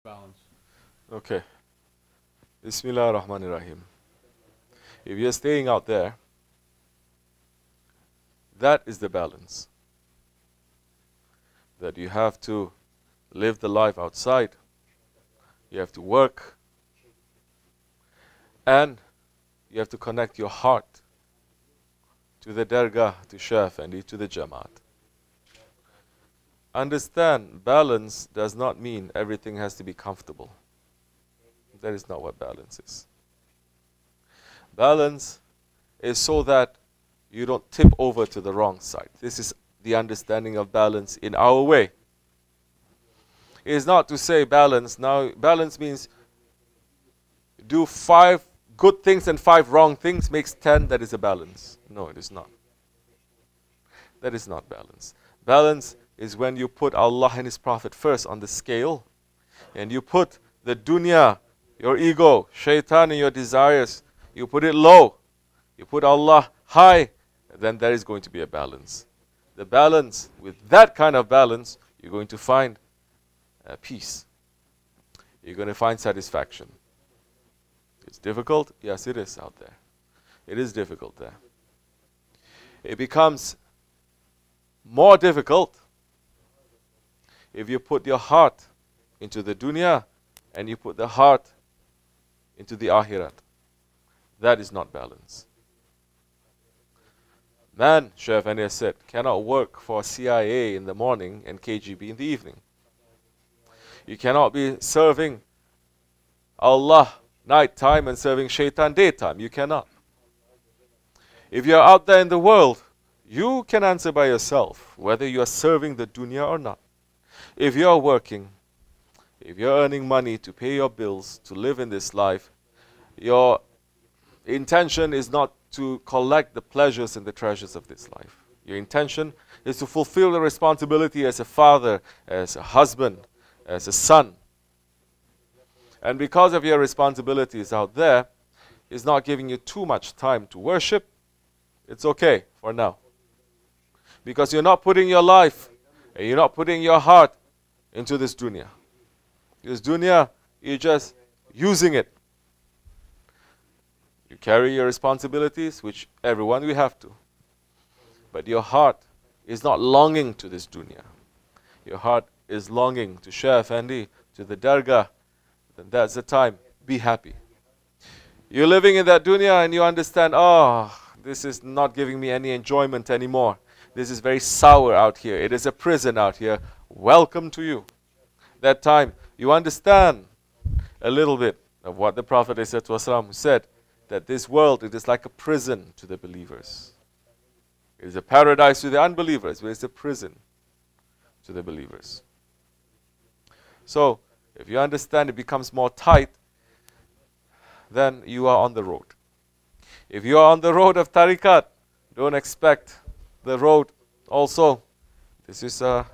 balance. Okay. Bismillah ar-Rahman ar-Rahim. If you're staying out there, that is the balance. That you have to live the life outside, you have to work, and you have to connect your heart to the Dergah, to Shaykh Abdulkerim, to the Jamaat. Understand, balance does not mean everything has to be comfortable. That is not what balance is. Balance is so that you don't tip over to the wrong side. This is the understanding of balance in our way. It is not to say balance. Now, balance means do 5 good things and 5 wrong things makes 10. That is a balance. No, it is not. That is not balance. Balance is when you put Allah and His Prophet first on the scale, and you put the dunya, your ego, shaitan, and your desires, you put it low, you put Allah high, then there is going to be a balance. The balance, with that kind of balance, you're going to find peace. You're going to find satisfaction. It's difficult? Yes, it is out there. It is difficult there. It becomes more difficult if you put your heart into the dunya and you put the heart into the akhirat. That is not balance. Man, Shaykh Abdulkerim said, cannot work for CIA in the morning and KGB in the evening. You cannot be serving Allah night time and serving shaitan daytime. You cannot. If you are out there in the world, you can answer by yourself whether you are serving the dunya or not. If you are working, if you are earning money to pay your bills, to live in this life, your intention is not to collect the pleasures and the treasures of this life. Your intention is to fulfill the responsibility as a father, as a husband, as a son. And because of your responsibilities out there, it's not giving you too much time to worship. It's okay for now. Because you're not putting your life and you're not putting your heart into this dunya. This dunya, you're just using it. You carry your responsibilities, which everyone we have to. But your heart is not longing to this dunya. Your heart is longing to Shaykh Effendi, to the Dergah. Then that's the time. Be happy. You're living in that dunya and you understand, oh, this is not giving me any enjoyment anymore. This is very sour out here. It is a prison out here. Welcome to you. That time, you understand a little bit of what the Prophet ﷺ said, that this world, it is like a prison to the believers. It is a paradise to the unbelievers, but it's a prison to the believers. So, if you understand it becomes more tight, then you are on the road. If you are on the road of Tarikat, don't expect the road also. This is a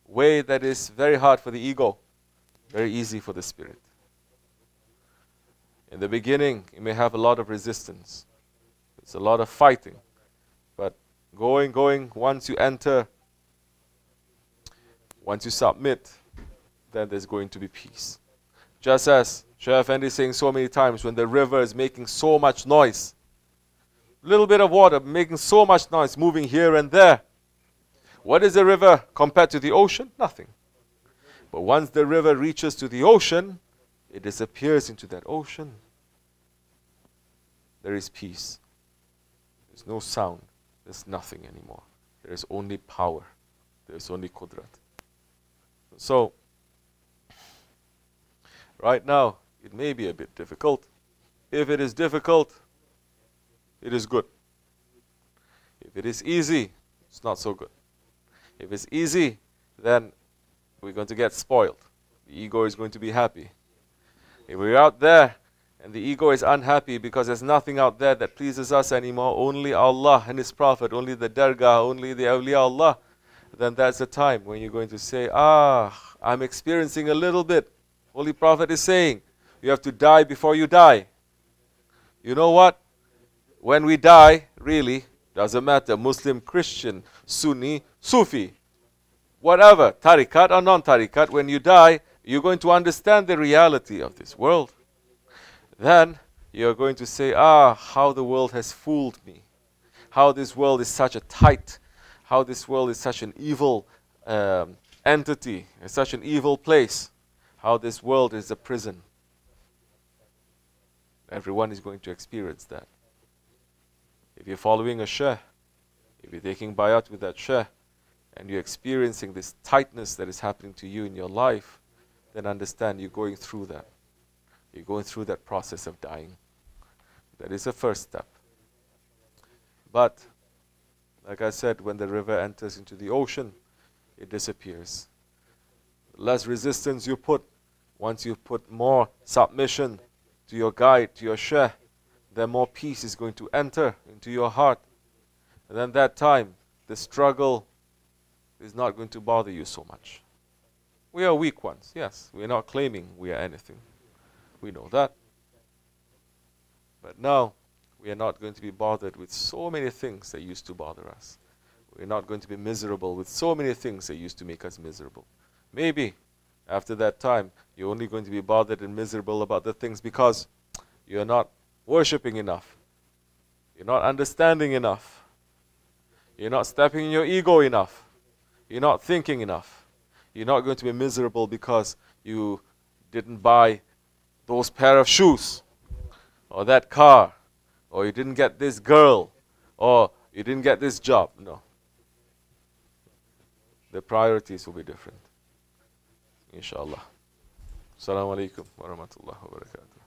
way that is very hard for the ego, very easy for the spirit. In the beginning, you may have a lot of resistance. It's a lot of fighting. But going, once you enter, once you submit, then there's going to be peace. Just as Shaykh Effendi is saying so many times, when the river is making so much noise, little bit of water making so much noise, moving here and there. What is the river compared to the ocean? Nothing. But once the river reaches to the ocean, it disappears into that ocean. There is peace. There's no sound. There's nothing anymore. There is only power. There is only qudrat. So, right now, it may be a bit difficult. If it is difficult, it is good. If it is easy, it's not so good. If it's easy, then we're going to get spoiled. The ego is going to be happy. If we're out there and the ego is unhappy because there's nothing out there that pleases us anymore, only Allah and His Prophet, only the Dergah, only the awliya Allah, then that's the time when you're going to say, I'm experiencing a little bit. Holy Prophet is saying, you have to die before you die. You know what? When we die, really, doesn't matter, Muslim, Christian, Sunni, Sufi. whatever, tarikat or non-tarikat, when you die, you're going to understand the reality of this world. Then you're going to say, ah, how the world has fooled me. How this world is such a tight, how this world is such an evil entity, such an evil place. How this world is a prison. Everyone is going to experience that. If you're following a shaykh, if you're taking bayat with that shaykh, and you're experiencing this tightness that is happening to you in your life, then understand you're going through that. You're going through that process of dying. That is the first step. But, like I said, when the river enters into the ocean, it disappears. The less resistance you put, once you put more submission to your guide, to your shaykh, then more peace is going to enter into your heart. And then that time, the struggle is not going to bother you so much. We are weak ones, yes. We are not claiming we are anything. We know that. But now, we are not going to be bothered with so many things that used to bother us. We're not going to be miserable with so many things that used to make us miserable. Maybe, after that time, you're only going to be bothered and miserable about the things because you're not worshipping enough. You're not understanding enough. You're not stepping in your ego enough. You're not thinking enough. You're not going to be miserable because you didn't buy those pair of shoes, or that car, or you didn't get this girl, or you didn't get this job. No. The priorities will be different. Inshallah. Assalamu alaikum wa rahmatullahi wa barakatuh.